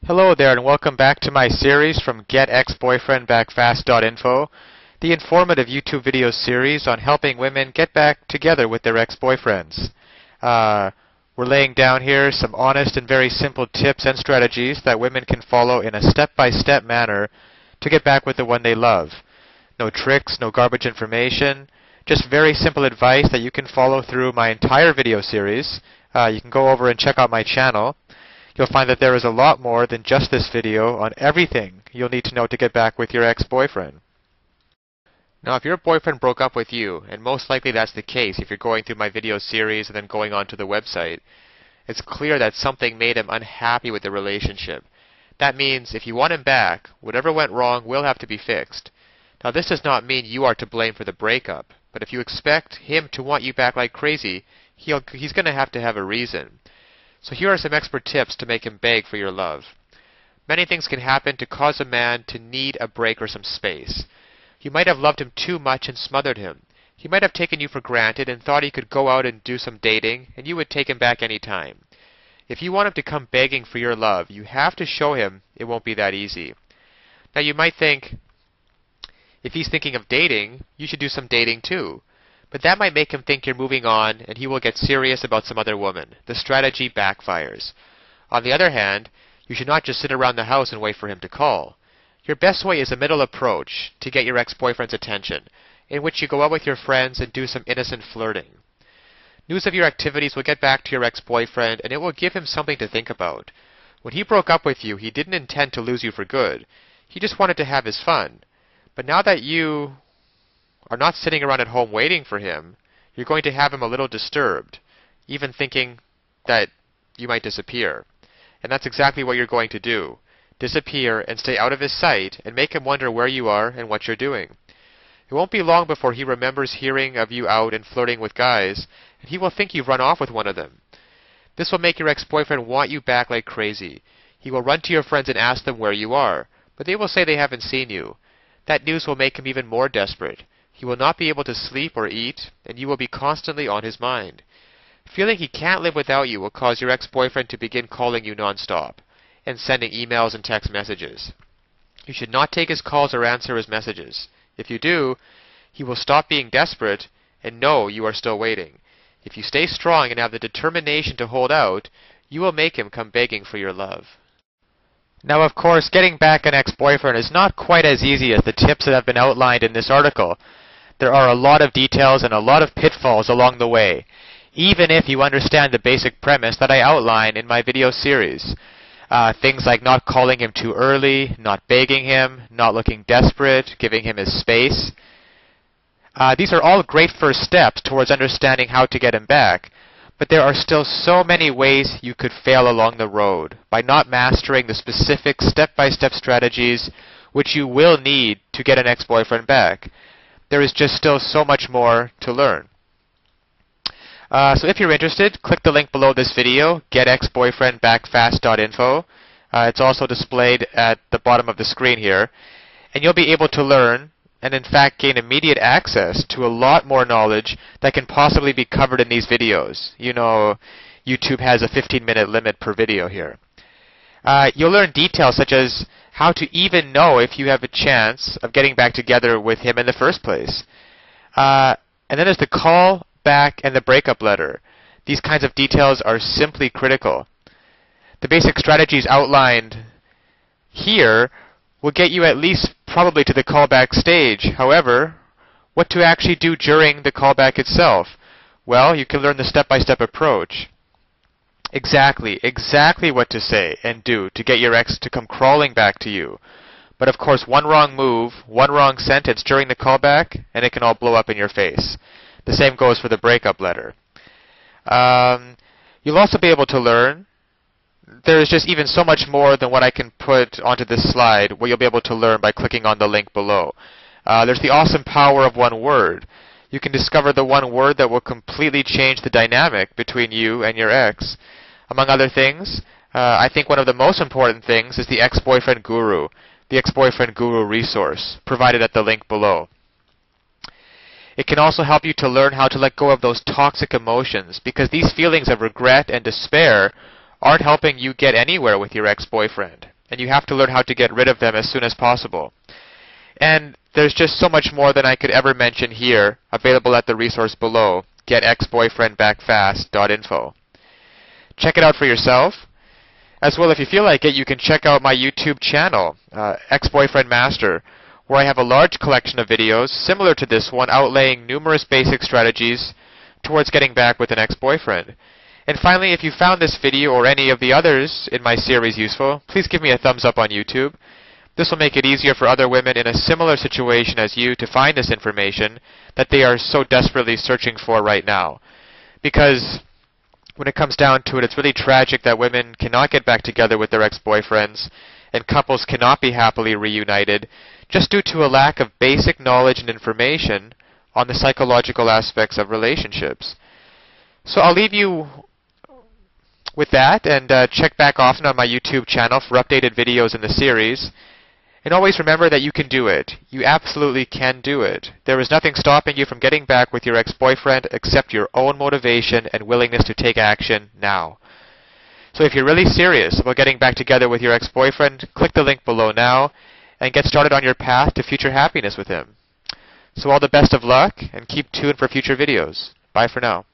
Hello there and welcome back to my series from getexboyfriendbackfast.info, the informative YouTube video series on helping women get back together with their ex-boyfriends. We're laying down here some honest and very simple tips and strategies that women can follow in a step-by-step manner to get back with the one they love. No tricks, no garbage information, just very simple advice that you can follow through my entire video series. You can go over and check out my channel. You'll find that there is a lot more than just this video on everything you'll need to know to get back with your ex-boyfriend. Now, if your boyfriend broke up with you, and most likely that's the case if you're going through my video series and then going onto the website, it's clear that something made him unhappy with the relationship. That means if you want him back, whatever went wrong will have to be fixed. Now, this does not mean you are to blame for the breakup, but if you expect him to want you back like crazy, he's going to have a reason. So here are some expert tips to make him beg for your love. Many things can happen to cause a man to need a break or some space. You might have loved him too much and smothered him. He might have taken you for granted and thought he could go out and do some dating, and you would take him back any time. If you want him to come begging for your love, you have to show him it won't be that easy. Now you might think, if he's thinking of dating, you should do some dating too. But that might make him think you're moving on and he will get serious about some other woman. The strategy backfires. On the other hand, you should not just sit around the house and wait for him to call. Your best way is a middle approach to get your ex-boyfriend's attention, in which you go out with your friends and do some innocent flirting. News of your activities will get back to your ex-boyfriend and it will give him something to think about. When he broke up with you, he didn't intend to lose you for good. He just wanted to have his fun. But now that you are not sitting around at home waiting for him, you're going to have him a little disturbed, even thinking that you might disappear. And that's exactly what you're going to do. Disappear and stay out of his sight and make him wonder where you are and what you're doing. It won't be long before he remembers hearing of you out and flirting with guys, and he will think you've run off with one of them. This will make your ex-boyfriend want you back like crazy. He will run to your friends and ask them where you are, but they will say they haven't seen you. That news will make him even more desperate. He will not be able to sleep or eat, and you will be constantly on his mind. Feeling he can't live without you will cause your ex-boyfriend to begin calling you nonstop and sending emails and text messages. You should not take his calls or answer his messages. If you do, he will stop being desperate and know you are still waiting. If you stay strong and have the determination to hold out, you will make him come begging for your love. Now, of course, getting back an ex-boyfriend is not quite as easy as the tips that have been outlined in this article. There are a lot of details and a lot of pitfalls along the way, even if you understand the basic premise that I outline in my video series. Things like not calling him too early, not begging him, not looking desperate, giving him his space. These are all great first steps towards understanding how to get him back, but there are still so many ways you could fail along the road by not mastering the specific step-by-step strategies which you will need to get an ex-boyfriend back. There is just still so much more to learn. So if you're interested, click the link below this video, getexboyfriendbackfast.info. It's also displayed at the bottom of the screen here. And you'll be able to learn and in fact gain immediate access to a lot more knowledge that can possibly be covered in these videos. You know, YouTube has a 15-minute limit per video here. You'll learn details such as how to even know if you have a chance of getting back together with him in the first place. And then there's the call back and the breakup letter. These kinds of details are simply critical. The basic strategies outlined here will get you at least probably to the callback stage. However, what to actually do during the callback itself? Well, you can learn the step-by-step approach. Exactly what to say and do to get your ex to come crawling back to you. But of course, one wrong move, one wrong sentence during the callback, and it can all blow up in your face. The same goes for the breakup letter. You'll also be able to learn. There is just even so much more than what I can put onto this slide, what you'll be able to learn by clicking on the link below. There's the awesome power of one word. You can discover the one word that will completely change the dynamic between you and your ex. Among other things, I think one of the most important things is the ex-boyfriend guru, the ex-boyfriend guru resource, provided at the link below. It can also help you to learn how to let go of those toxic emotions, because these feelings of regret and despair aren't helping you get anywhere with your ex-boyfriend. and you have to learn how to get rid of them as soon as possible. And there's just so much more than I could ever mention here, available at the resource below, getexboyfriendbackfast.info. Check it out for yourself. As well, if you feel like it, you can check out my YouTube channel, Ex-Boyfriend Master, where I have a large collection of videos similar to this one, outlaying numerous basic strategies towards getting back with an ex-boyfriend. And finally, if you found this video or any of the others in my series useful, please give me a thumbs up on YouTube. This will make it easier for other women in a similar situation as you to find this information that they are so desperately searching for right now. Because when it comes down to it, it's really tragic that women cannot get back together with their ex-boyfriends and couples cannot be happily reunited just due to a lack of basic knowledge and information on the psychological aspects of relationships. So I'll leave you with that, and check back often on my YouTube channel for updated videos in the series. And always remember that you can do it. You absolutely can do it. There is nothing stopping you from getting back with your ex-boyfriend except your own motivation and willingness to take action now. So if you're really serious about getting back together with your ex-boyfriend, click the link below now and get started on your path to future happiness with him. So all the best of luck, and keep tuned for future videos. Bye for now.